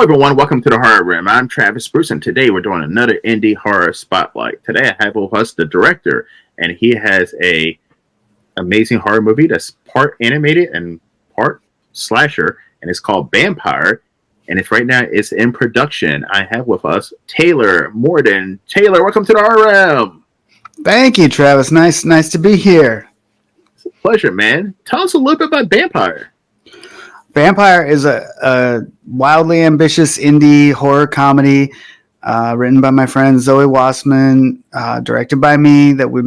Hello, everyone. Welcome to the Horror Room. I'm Travis Bruce, and today we're doing another indie horror spotlight. Today, I have with us the director, and he has a amazing horror movie that's part animated and part slasher, and it's called Vampire. And it's right now it's in production. I have with us Taylor Morden. Taylor, welcome to the Horror Room. Thank you, Travis. Nice to be here. It's a pleasure, man. Tell us a little bit about Vampire. Vampire is a wildly ambitious indie horror comedy written by my friend Zoe Wassman, directed by me, that we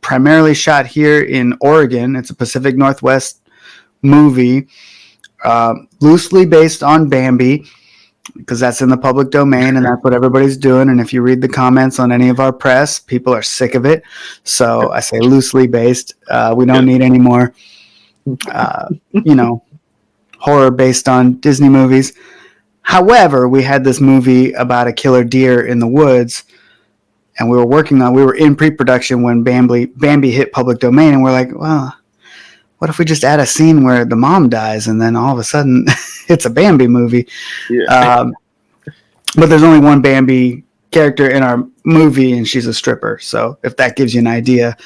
primarily shot here in Oregon. It's a Pacific Northwest movie, loosely based on Bambi, because that's in the public domain and that's what everybody's doing. And if you read the comments on any of our press, people are sick of it. So I say loosely based. We don't need any more, horror based on Disney movies. However, we had this movie about a killer deer in the woods, and we were in pre-production when Bambi hit public domain, and we're like, well, what if we just add a scene where the mom dies and then all of a sudden it's a Bambi movie? Yeah. But there's only one Bambi character in our movie, and she's a stripper. So if that gives you an idea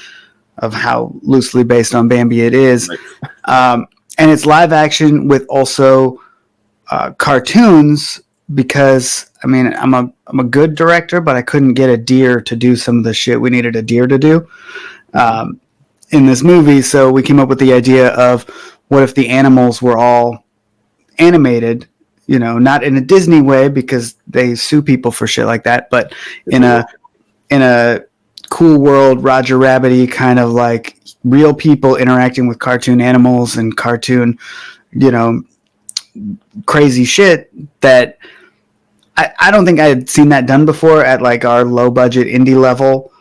of how loosely based on Bambi it is. And it's live action with also cartoons, because I mean I'm a good director, but I couldn't get a deer to do some of the shit we needed a deer to do in this movie. So we came up with the idea of, what if the animals were all animated? Not in a Disney way, because they sue people for shit like that, but in a cool world, Roger Rabbit-y kind of like real people interacting with cartoon animals and cartoon, crazy shit that I don't think I had seen that done before at like our low budget indie level.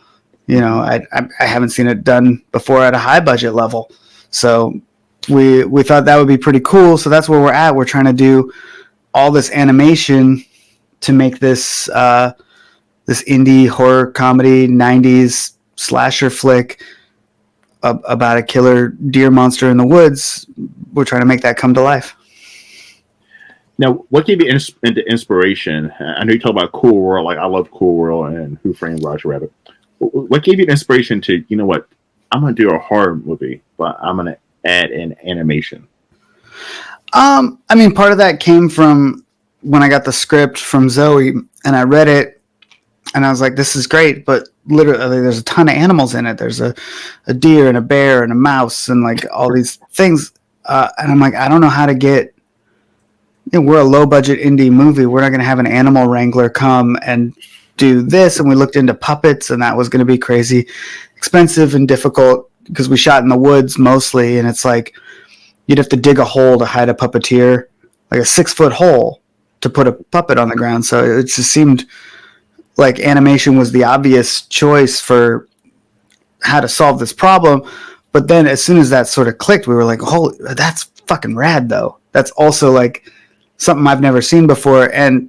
I haven't seen it done before at a high budget level. So we thought that would be pretty cool. So that's where we're at. We're trying to do all this animation to make this this indie horror comedy 90s slasher flick about a killer deer monster in the woods. We're trying to make that come to life. Now, what gave you into inspiration? I know you talk about Cool World. Like, I love Cool World and Who Framed Roger Rabbit. What gave you the inspiration to, I'm going to do a horror movie, but I'm going to add an animation? Part of that came from when I got the script from Zoe and I read it, and I was like, this is great, but literally there's a ton of animals in it. There's a deer and a bear and a mouse and like all these things. And I'm like, I don't know how to get, we're a low budget indie movie. We're not going to have an animal wrangler come and do this. And we looked into puppets, and that was going to be crazy expensive and difficult, because we shot in the woods mostly. And it's like, you'd have to dig a hole to hide a puppeteer, like a 6-foot hole to put a puppet on the ground. So it just seemed like animation was the obvious choice for how to solve this problem. But then as soon as that sort of clicked, we were like, holy, that's fucking rad though. That's also like something I've never seen before. And,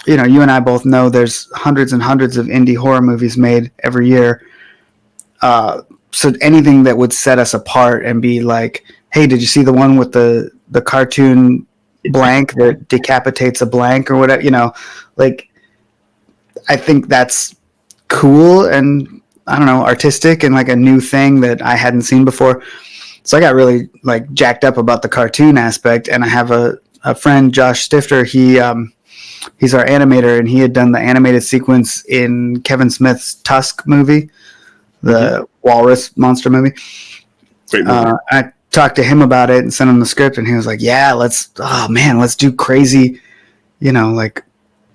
you and I both know there's hundreds and hundreds of indie horror movies made every year. So anything that would set us apart and be like, hey, did you see the one with the cartoon blank that decapitates a blank or whatever, like, I think that's cool and, I don't know, artistic and like a new thing that I hadn't seen before. So I got really like jacked up about the cartoon aspect. And I have a friend, Josh Stifter. He's our animator, and he had done the animated sequence in Kevin Smith's Tusk movie, the walrus monster movie. Great movie. I talked to him about it and sent him the script, and he was like, yeah, let's do crazy, like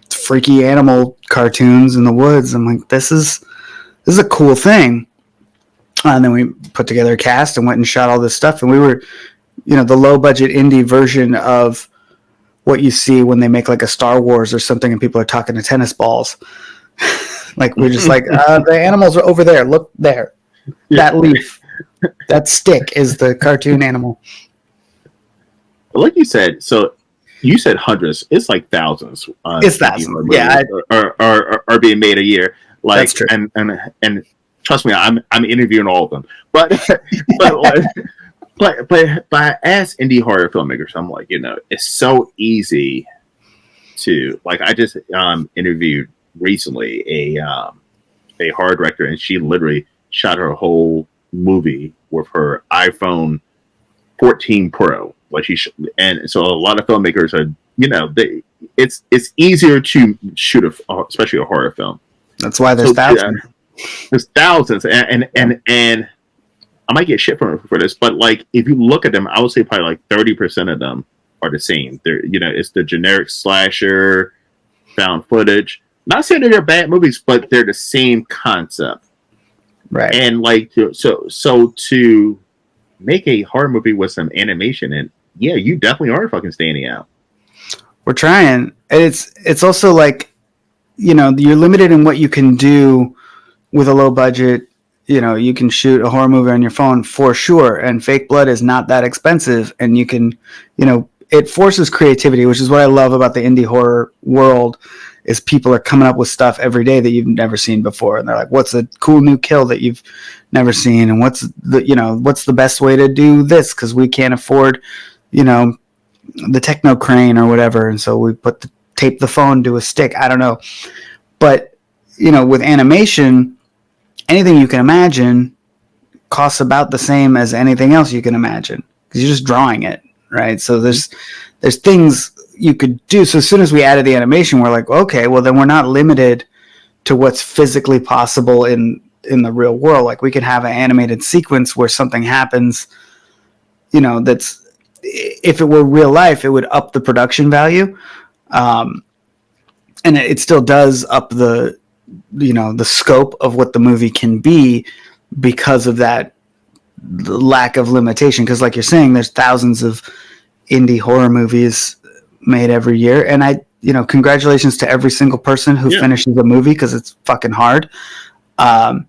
freaky animal cartoons in the woods. I'm like, this is a cool thing. And then we put together a cast and went and shot all this stuff. And we were, the low budget indie version of what you see when they make like a Star Wars or something and people are talking to tennis balls. Like, we're just like, the animals are over there. Look there. Yeah. That leaf, that stick is the cartoon animal. Like you said, so you said hundreds. It's like thousands. It's thousands. Yeah, are being made a year. Like, that's true. And trust me, I'm interviewing all of them. But but as indie horror filmmakers, I'm like, it's so easy too. Like I just interviewed recently a horror director, and she literally shot her whole movie with her iPhone 14 Pro. Like and so a lot of filmmakers are, it's easier to shoot especially a horror film. That's why there's thousands. There's thousands, and I might get shit for this, but like if you look at them, I would say probably like 30% of them are the same. They're, it's the generic slasher, found footage. Not saying that they're bad movies, but they're the same concept, right? And like so to make a horror movie with some animation, and yeah, you definitely are fucking standing out. We're trying. It's also like, you're limited in what you can do with a low budget. You can shoot a horror movie on your phone for sure, and fake blood is not that expensive, and you can, it forces creativity, which is what I love about the indie horror world, is people are coming up with stuff every day that you've never seen before, and they're like, what's a cool new kill that you've never seen, and what's the best way to do this, because we can't afford, the techno crane or whatever, and so we tape the phone to a stick. I don't know, but with animation, anything you can imagine costs about the same as anything else you can imagine, because you're just drawing it, right? So there's things you could do. So as soon as we added the animation, we're like, okay, well then we're not limited to what's physically possible in the real world. Like we could have an animated sequence where something happens, that's, if it were real life, it would up the production value, and it still does up the scope of what the movie can be, because of that lack of limitation. Because like you're saying, there's thousands of indie horror movies made every year, and congratulations to every single person who finishes a movie, because it's fucking hard. But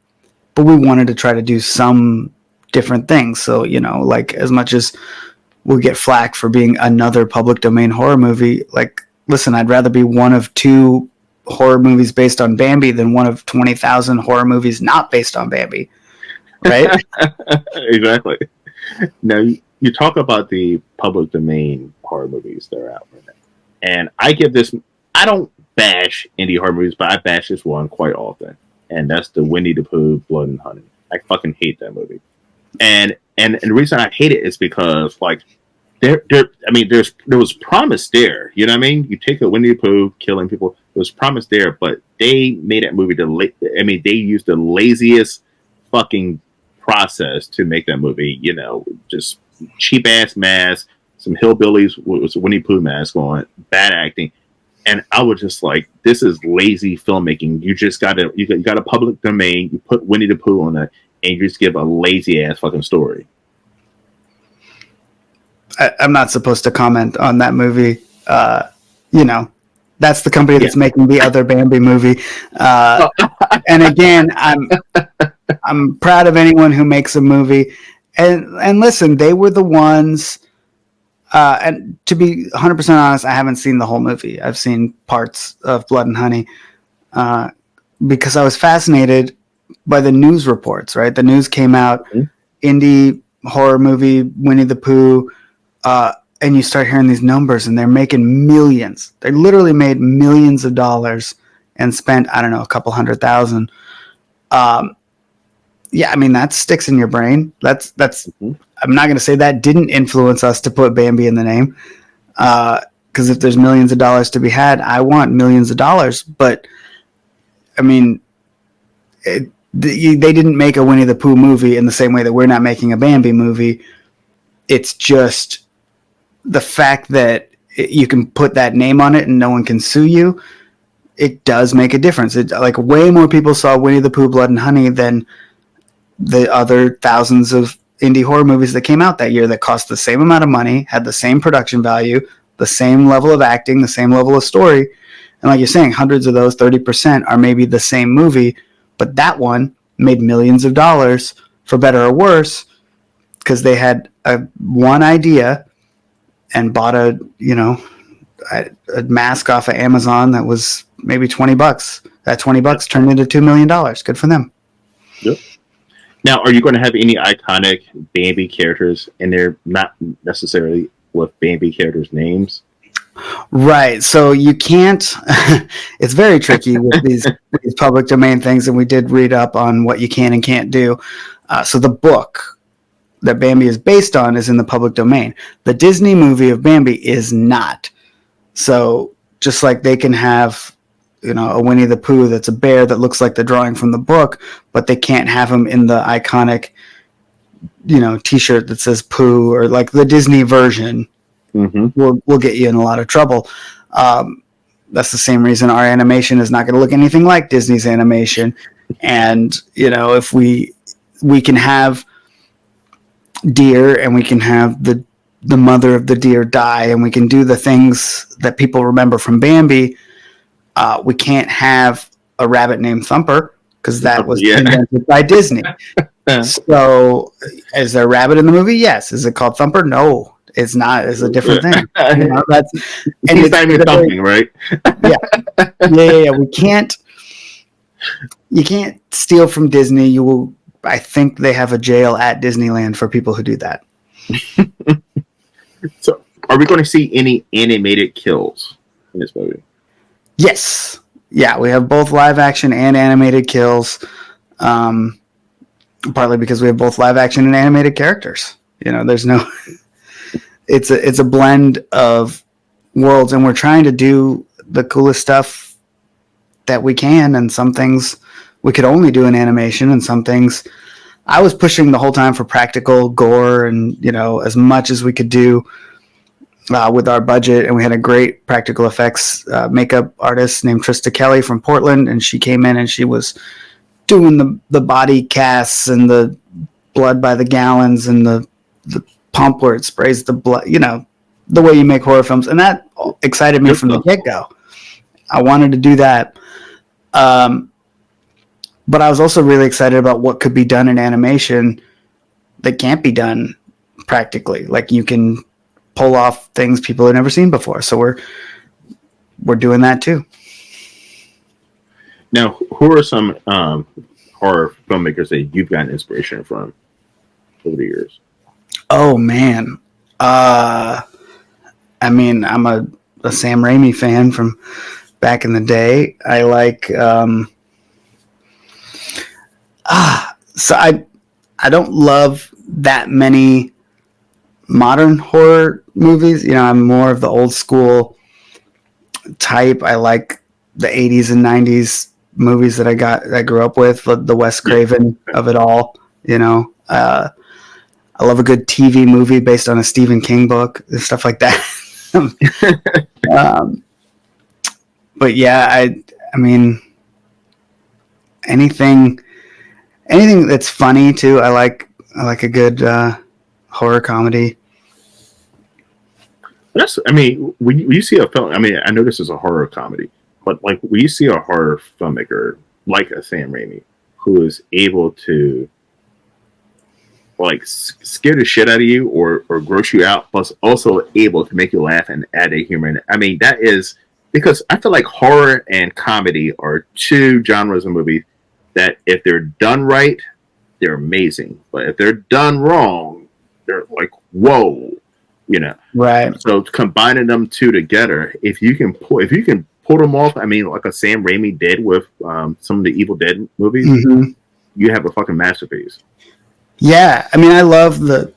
we wanted to try to do some different things. So like, as much as we'll get flack for being another public domain horror movie, like, listen, I'd rather be one of 2 horror movies based on Bambi than one of 20,000 horror movies not based on Bambi, right? Exactly. Now you talk about the public domain horror movies that are out right now, and I don't bash indie horror movies, but I bash this one quite often, and that's the Winnie the Pooh Blood and Honey. I fucking hate that movie, and the reason I hate it is because like there was promise there. You know what I mean? You take a Winnie the Pooh killing people. There was promise there, but they made that movie they used the laziest fucking process to make that movie. Just cheap ass mask, some hillbillies with a Winnie the Pooh mask on, bad acting, and I was just like, this is lazy filmmaking. You got a public domain. You put Winnie the Pooh on it, and you just give a lazy ass fucking story. I'm not supposed to comment on that movie. That's the company that's making the other Bambi movie. And again, I'm proud of anyone who makes a movie. And listen, they were the ones. And to be 100% honest, I haven't seen the whole movie. I've seen parts of Blood and Honey, because I was fascinated by the news reports. Right, the news came out, indie horror movie Winnie the Pooh. And you start hearing these numbers, and they're making millions. They literally made millions of dollars and spent, I don't know, a couple $100,000. Yeah, I mean, that sticks in your brain. That's. I'm not going to say that didn't influence us to put Bambi in the name, because if there's millions of dollars to be had, I want millions of dollars. But I mean, they didn't make a Winnie the Pooh movie in the same way that we're not making a Bambi movie. It's just the fact that you can put that name on it and no one can sue you. It does make a difference. Like, way more people saw Winnie the Pooh Blood and Honey than the other thousands of indie horror movies that came out that year that cost the same amount of money, had the same production value, the same level of acting, the same level of story. And like you're saying, hundreds of those, 30%, are maybe the same movie, but that one made millions of dollars, for better or worse, because they had one idea and bought a mask off of Amazon that was maybe $20. That $20 turned into $2 million. Good for them. Yep. Now, are you going to have any iconic Bambi characters in there? Not necessarily with Bambi characters' names. Right. So you can't. It's very tricky with these public domain things, and we did read up on what you can and can't do. So the book that Bambi is based on is in the public domain. The Disney movie of Bambi is not. So just like they can have, a Winnie the Pooh that's a bear that looks like the drawing from the book, but they can't have him in the iconic, T-shirt that says Pooh, or like the Disney version. Mm-hmm. Will get you in a lot of trouble. That's the same reason our animation is not going to look anything like Disney's animation. And if we can have deer, and we can have the mother of the deer die, and we can do the things that people remember from Bambi, we can't have a rabbit named Thumper, because that was invented by Disney. So is there a rabbit in the movie? Yes. Is it called Thumper? No, it's not. It's a different thing. That's and it's not even thumping, right? Yeah. We can't. You can't steal from Disney. You will. I think they have a jail at Disneyland for people who do that. So, are we going to see any animated kills in this movie? Yes. Yeah, we have both live action and animated kills. Partly because we have both live action and animated characters. There's no. It's a blend of worlds, and we're trying to do the coolest stuff that we can, and some things we could only do in animation, and some things I was pushing the whole time for practical gore, and as much as we could do with our budget. And we had a great practical effects makeup artist named Trista Kelly from Portland, and she came in and she was doing the body casts and the blood by the gallons and the pump where it sprays the blood, the way you make horror films. And that excited me from the get-go. I wanted to do that. But I was also really excited about what could be done in animation that can't be done practically. Like, you can pull off things people have never seen before. So we're doing that too. Now, who are some horror filmmakers that you've gotten inspiration from over the years? Oh man, I'm a Sam Raimi fan from back in the day. I like so I don't love that many modern horror movies. I'm more of the old school type. I like the 80s and 90s movies that I grew up with, the Wes Craven of it all. I love a good TV movie based on a Stephen King book and stuff like that. But yeah, I mean, anything that's funny too. I like a good horror comedy. When you see a film, I know this is a horror comedy, but like when you see a horror filmmaker like a Sam Raimi who is able to like scare the shit out of you or gross you out, plus also able to make you laugh and add a humor in it. That is because I feel like horror and comedy are two genres of movies that if they're done right, they're amazing. But if they're done wrong, they're like, whoa, Right. So combining them two together, if you can pull them off, like a Sam Raimi did with some of the Evil Dead movies, mm-hmm. You have a fucking masterpiece. Yeah, I love the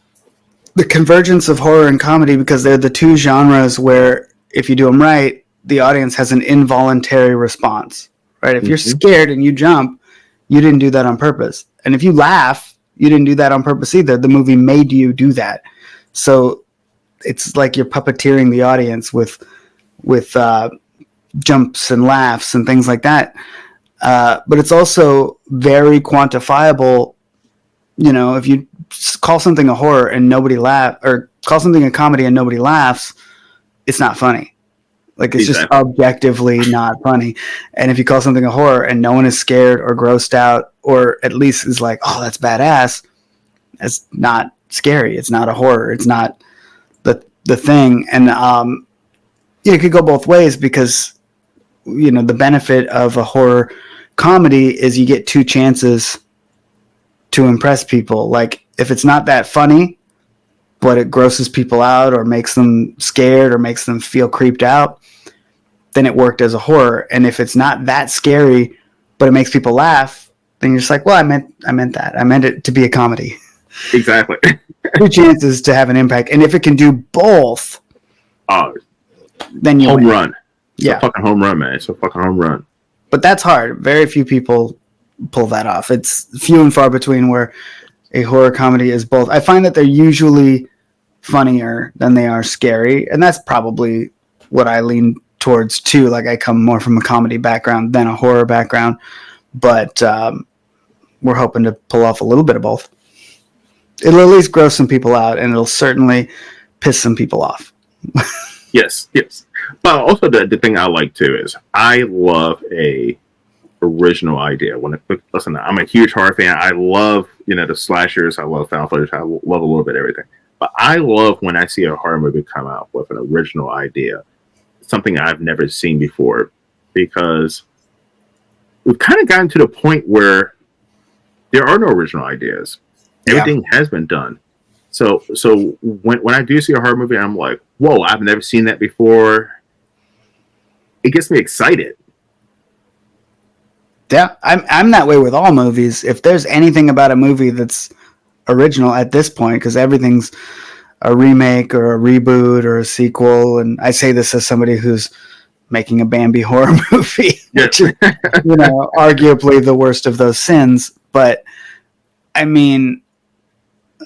convergence of horror and comedy because they're the two genres where if you do them right, the audience has an involuntary response. Right? If you're scared and you jump, you didn't do that on purpose. And if you laugh, you didn't do that on purpose either. The movie made you do that. So it's like you're puppeteering the audience with jumps and laughs and things like that. But it's also very quantifiable. If you call something a horror and nobody laughs, or call something a comedy and nobody laughs, it's not funny. Like, it's just objectively not funny. And if you call something a horror and no one is scared or grossed out, or at least is like, oh, that's badass, it's not scary. It's not a horror. It's not the thing. And it could go both ways because, the benefit of a horror comedy is you get two chances to impress people. Like, if it's not that funny, but it grosses people out or makes them scared or makes them feel creeped out, then it worked as a horror. And if it's not that scary, but it makes people laugh, then you're just like, well, I meant that. I meant it to be a comedy. Exactly. Two chances to have an impact. And if it can do both, then you home win. Run. It's a fucking home run, man. It's a fucking home run. But that's hard. Very few people pull that off. It's few and far between where a horror comedy is both. I find that they're usually funnier than they are scary, and that's probably what I lean towards too. Like, I come more from a comedy background than a horror background, but we're hoping to pull off a little bit of both. It'll at least gross some people out, and it'll certainly piss some people off. Yes. But also the thing I like too is I love a original idea. Listen, I'm a huge horror fan. I love, the slashers. I love found footage. I love a little bit of everything. But I love when I see a horror movie come out with an original idea, something I've never seen before, because we've kind of gotten to the point where there are no original ideas. Everything has been done. So when I do see a horror movie, I'm like, whoa, I've never seen that before. It gets me excited. Yeah, I'm that way with all movies. If there's anything about a movie that's original at this point, because everything's a remake or a reboot or a sequel, and I say this as somebody who's making a Bambi horror movie, which is, arguably the worst of those sins. But I mean,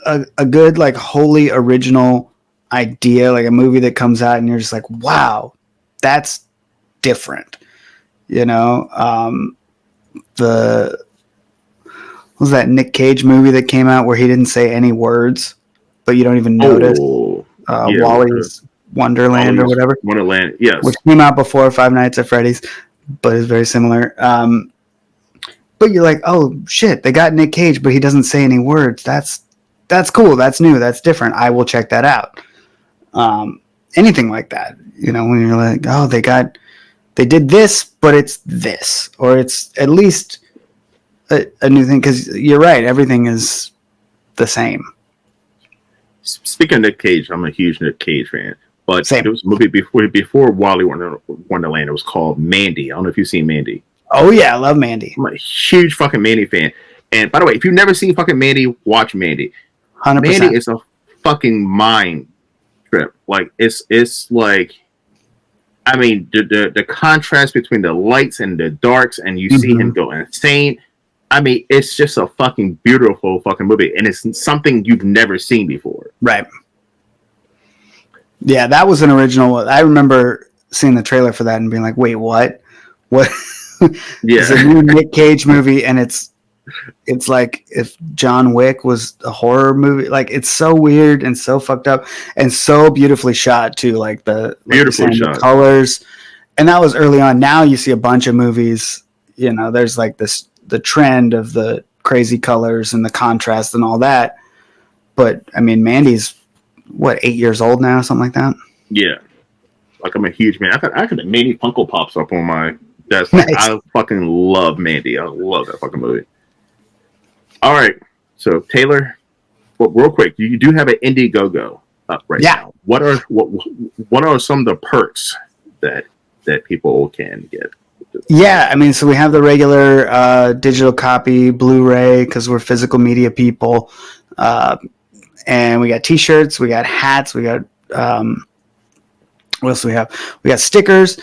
a good, like, wholly original idea, like a movie that comes out and you're just like, wow, that's different. What was that Nick Cage movie that came out where he didn't say any words, but you don't even notice? Wally's Wonderland or whatever. Wonderland, yes. Which came out before Five Nights at Freddy's, but is very similar. But you're like, oh shit, they got Nick Cage, but he doesn't say any words. That's cool. That's new. That's different. I will check that out. Anything like that, when you're like, oh, they did this, but it's this, or it's at least a new thing. Because you're right, everything is the same. Speaking of Nick Cage, I'm a huge Nick Cage fan. But Same. There was a movie before Wally Wonderland. It was called Mandy. I don't know if you've seen Mandy. Oh yeah, I love Mandy. I'm a huge fucking Mandy fan. And by the way, if you've never seen fucking Mandy, watch Mandy. 100%. Mandy is a fucking mind trip. Like, it's like, I mean, the contrast between the lights and the darks, and you see him go insane. I mean, it's just a fucking beautiful fucking movie, and it's something you've never seen before. Right. Yeah, that was an original one. I remember seeing the trailer for that and being like, wait, what? What? Yeah. It's a new Nick Cage movie, and it's like if John Wick was a horror movie. Like, it's so weird and so fucked up and so beautifully shot too. Like the colors, and that was early on. Now you see a bunch of movies. There's like the trend of the crazy colors and the contrast and all that. But I mean, Mandy's 8 years old now, something like that. Yeah, like, I'm a huge man. I got Mandy Funko Pops up on my desk. Nice. I fucking love Mandy. I love that fucking movie. All right, so Taylor, real quick, you do have an Indiegogo up right now. What are some of the perks that people can get? Yeah, I mean, so we have the regular digital copy, Blu-ray, because we're physical media people, and we got T-shirts, we got hats, we got what else do we have? We got stickers.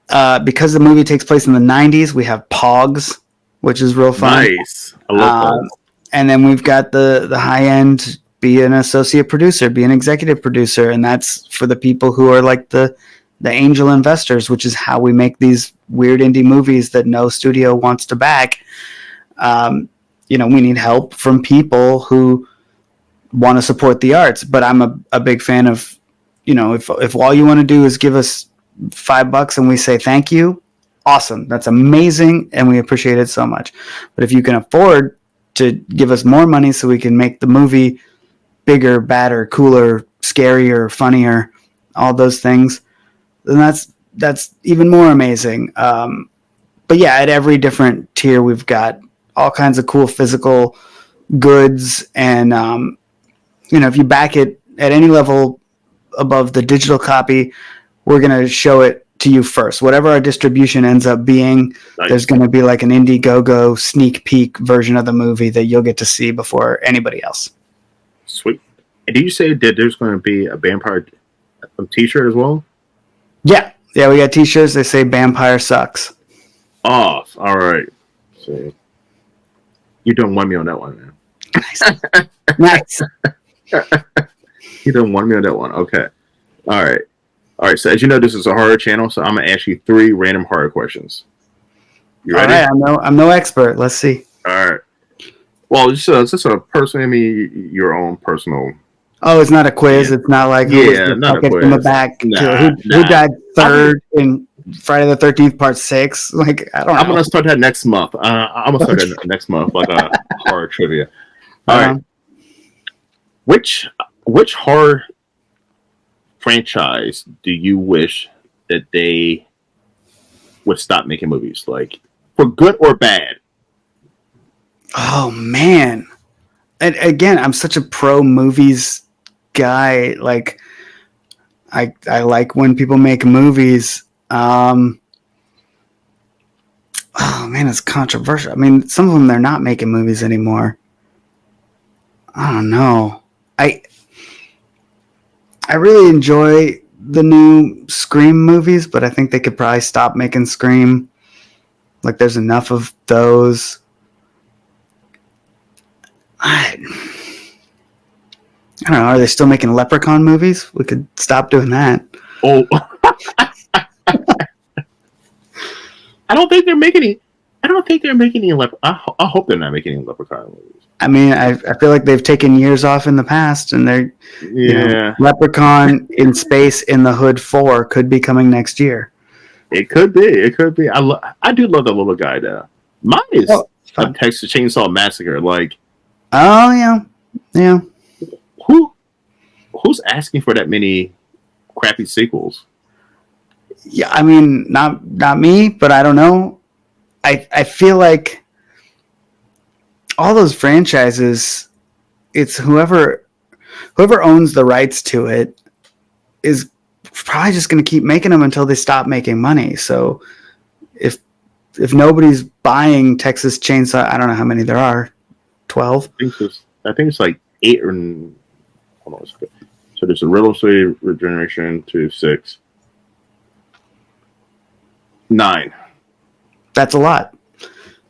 Because the movie takes place in the 90s, we have Pogs, which is real fun. Nice. I love Pogs. And then we've got the high end, be an associate producer, be an executive producer, and that's for the people who are like the angel investors, which is how we make these weird indie movies that no studio wants to back. We need help from people who want to support the arts. But I'm a big fan of, if all you want to do is give us $5 and we say thank you, awesome. That's amazing, and we appreciate it so much. But if you can afford to give us more money so we can make the movie bigger, badder, cooler, scarier, funnier, all those things, then that's even more amazing. But yeah, at every different tier, we've got all kinds of cool physical goods, and if you back it at any level above the digital copy, we're going to show it to you first. Whatever our distribution ends up being, Nice. there's going to be like an Indiegogo sneak peek version of the movie that you'll get to see before anybody else. Sweet. And did you say that there's going to be a Vampire t-shirt as well? Yeah, we got t-shirts. They say "Bampire sucks." Oh, all right. So you don't want me on that one, man. Nice. You don't want me on that one. Okay. All right. So as you know, this is a horror channel, so I'm gonna ask you 3 random horror questions. You ready? All right, I'm no expert. Let's see. All right. Well, it's just a personal. I mean, your own personal. Oh, it's not a quiz. Yeah. It's not like who was the not a quiz. From the back. Who died third in Friday the 13th Part 6? Like, I don't know. I'm gonna start that next month. I'm gonna start that next month, like a horror trivia. All right. Which horror franchise do you wish that they would stop making movies, like for good or bad? Oh man! And again, I'm such a pro movies guy. Like, I like when people make movies. Oh man, it's controversial. I mean, some of them they're not making movies anymore. I don't know. I really enjoy the new Scream movies, but I think they could probably stop making Scream. Like, there's enough of those. I don't know. Are they still making Leprechaun movies? We could stop doing that. Oh, I don't think they're making any. I don't think they're making any. I hope they're not making any Leprechaun movies. I mean, I feel like they've taken years off in the past, and they're Leprechaun in Space in the Hood 4 could be coming next year. It could be. I do love that little guy though. Mine is a Texas Chainsaw Massacre. Like, oh yeah. Who's asking for that many crappy sequels? Yeah, I mean, not me, but I don't know. I feel like all those franchises, it's whoever owns the rights to it is probably just going to keep making them until they stop making money. So if nobody's buying Texas Chainsaw, I don't know how many there are, 12. I think it's like 8 or hold on. So there's a Riddle City Regeneration 2, 6, 9. That's a lot.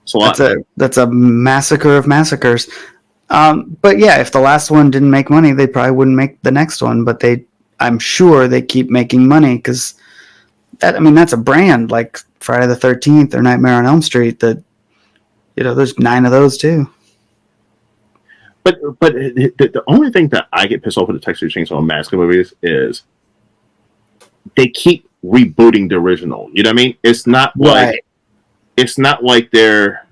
It's a lot. That's a massacre of massacres. But yeah, if the last one didn't make money, they probably wouldn't make the next one. But I'm sure they keep making money because that's a brand like Friday the 13th or Nightmare on Elm Street. That there's 9 of those too. But the only thing that I get pissed off with the Texas Chainsaw Massacre movies is they keep rebooting the original. You know what I mean? It's not like they're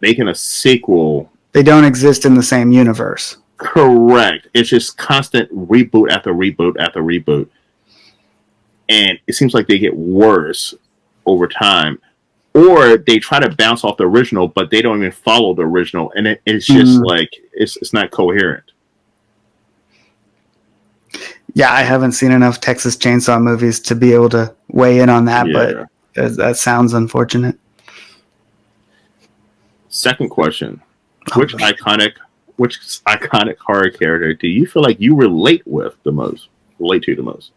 making a sequel. They don't exist in the same universe. Correct. It's just constant reboot after reboot after reboot. And it seems like they get worse over time. Or they try to bounce off the original, but they don't even follow the original. And it's just like, it's not coherent. Yeah, I haven't seen enough Texas Chainsaw movies to be able to weigh in on that, but that sounds unfortunate. Second question. Which iconic horror character do you feel like you relate to the most?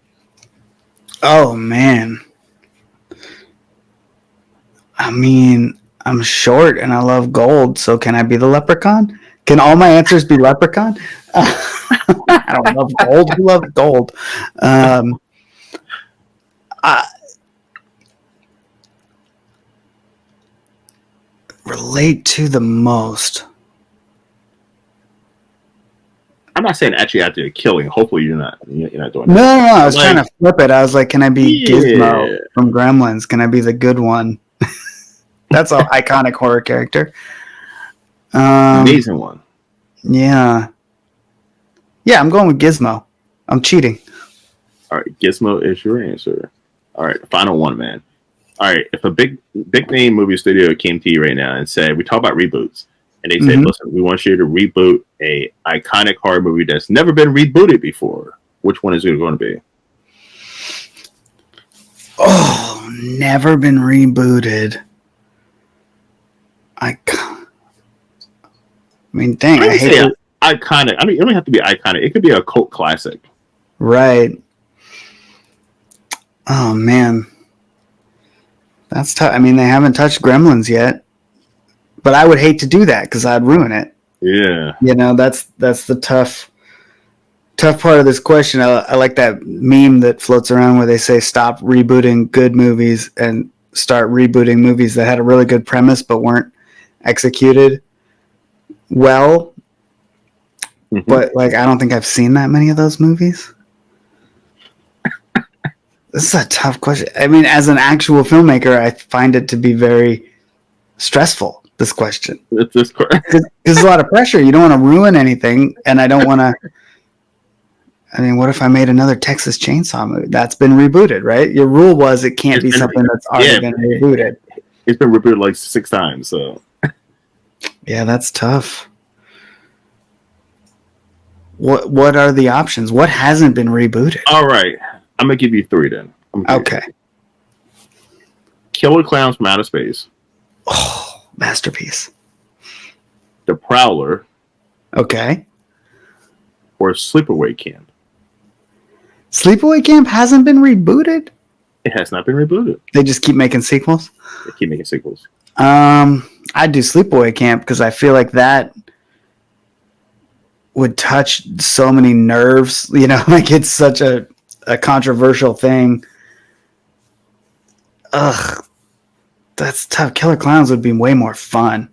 Oh man. I mean, I'm short and I love gold, so can I be the leprechaun? Can all my answers be leprechaun? I don't love gold. Who loves gold? Relate to the most. I'm not saying actually after a killing. Hopefully you're not doing that. No. I was trying to flip it. I was like, can I be Gizmo from Gremlins? Can I be the good one? That's an iconic horror character. Amazing one. Yeah. Yeah, I'm going with Gizmo. I'm cheating. All right, Gizmo is your answer. All right, final one, man. All right, if a big name movie studio came to you right now and said, we talk about reboots, and they said, listen, we want you to reboot a iconic horror movie that's never been rebooted before. Which one is it going to be? Oh, never been rebooted. Dang, I hate it. Iconic. I mean, it don't have to be iconic. It could be a cult classic. Right. Oh man, that's tough. I mean, they haven't touched Gremlins yet, but I would hate to do that because I'd ruin it. Yeah. That's the tough part of this question. I like that meme that floats around where they say stop rebooting good movies and start rebooting movies that had a really good premise but weren't executed well. Mm-hmm. But I don't think I've seen that many of those movies. This is a tough question. I mean, as an actual filmmaker, I find it to be very stressful, this question. Because there's a lot of pressure. You don't want to ruin anything, and I don't want to... I mean, what if I made another Texas Chainsaw movie? That's been rebooted, right? Your rule was it can't be something that's already been rebooted. It's been rebooted 6 times, so... Yeah, that's tough. What are the options? What hasn't been rebooted? All right. I'm going to give you 3 then. Okay. Killer Clowns from Outer Space. Oh, masterpiece. The Prowler. Okay. Or Sleepaway Camp. Sleepaway Camp hasn't been rebooted? It has not been rebooted. They just keep making sequels? They keep making sequels. I'd do Sleepaway Camp because I feel like that would touch so many nerves. It's such a controversial thing. Ugh. That's tough. Killer Clowns would be way more fun.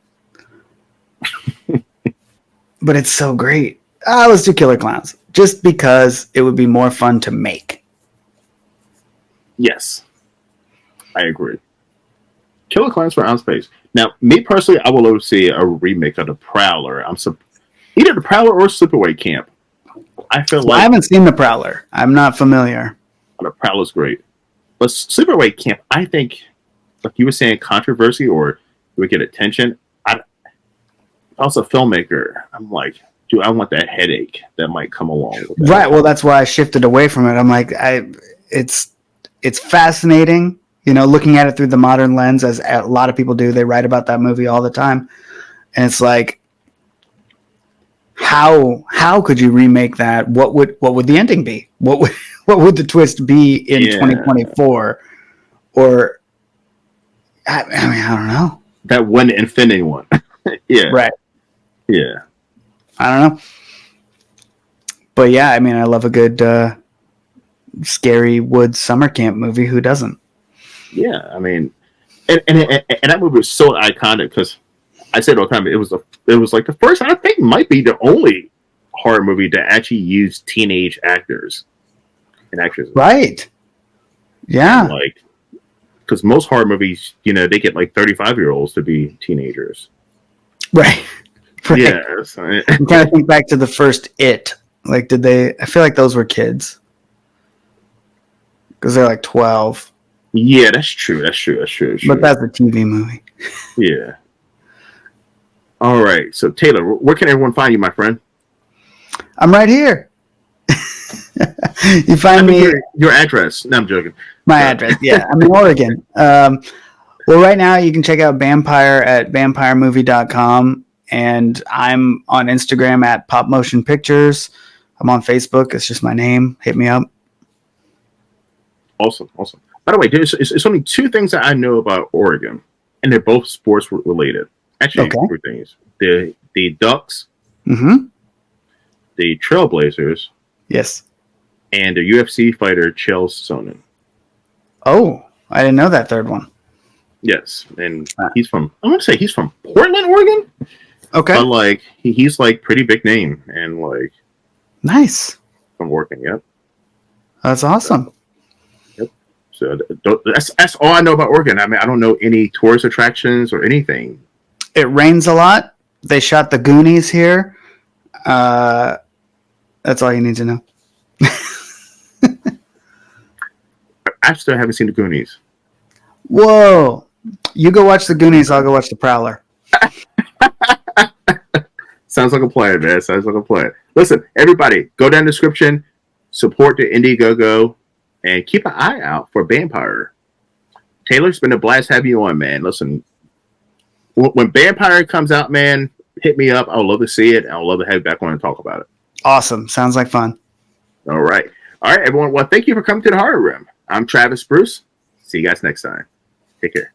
But it's so great. Let's do Killer Clowns. Just because it would be more fun to make. Yes. I agree. Killer Clowns from Outer Space. Now, me personally, I will love to see a remake of The Prowler. Either The Prowler or Sleepaway Camp. I haven't seen The Prowler. I'm not familiar. The Prowler's great. But Sleepaway Camp, I think, like you were saying, controversy or you would get attention. I was a filmmaker. I'm like, dude, I want that headache that might come along with that. Right. Well, that's why I shifted away from it. I'm like, it's fascinating, looking at it through the modern lens, as a lot of people do. They write about that movie all the time. And it's like, how could you remake that? What would the ending be? What would the twist be in 2024? Or I mean, I don't know. That one Infinity one. Yeah. Right. Yeah. I don't know. But yeah, I mean, I love a good scary woods summer camp movie. Who doesn't? Yeah, I mean, and that movie was so iconic because I said all the time it was like the first, I think might be the only horror movie that actually used teenage actors and actresses. Right. Yeah. Because most horror movies, they get 35-year-olds to be teenagers. Right. Right. Yeah. I'm trying to think back to the first It. I feel like those were kids. Because they're 12. Yeah, that's true. That's true. But that's a TV movie. Yeah. All right. So, Taylor, where can everyone find you, my friend? I'm right here. You find me... Your address. No, I'm joking. My address, yeah. I'm in Oregon. Well, right now you can check out BAMPIRE at vampiremovie.com. And I'm on Instagram at Pop Motion Pictures. I'm on Facebook. It's just my name. Hit me up. Awesome. By the way, it's only 2 things that I know about Oregon, and they're both sports related. Actually, okay. 3 things: the Ducks, mm-hmm. the Trailblazers, yes, and the UFC fighter Chael Sonnen. Oh, I didn't know that third one. Yes, and he's from Portland, Oregon. Okay, but he's pretty big name and nice. From Oregon, yep. That's awesome. Yep. So that's all I know about Oregon. I mean, I don't know any tourist attractions or anything. It rains a lot. They shot the Goonies here. That's all you need to know. I still haven't seen the Goonies. Whoa! You go watch the Goonies. I'll go watch the Prowler. Sounds like a plan, man. Sounds like a plan. Listen, everybody, go down the description, support the Indiegogo, and keep an eye out for Vampire. Taylor, it's been a blast having you on, man. Listen, when Vampire comes out, man, hit me up. I'd love to see it. I'd love to have you back on and talk about it. Awesome. Sounds like fun. All right. All right, everyone. Well, thank you for coming to the Horror Room. I'm Travis Bruce. See you guys next time. Take care.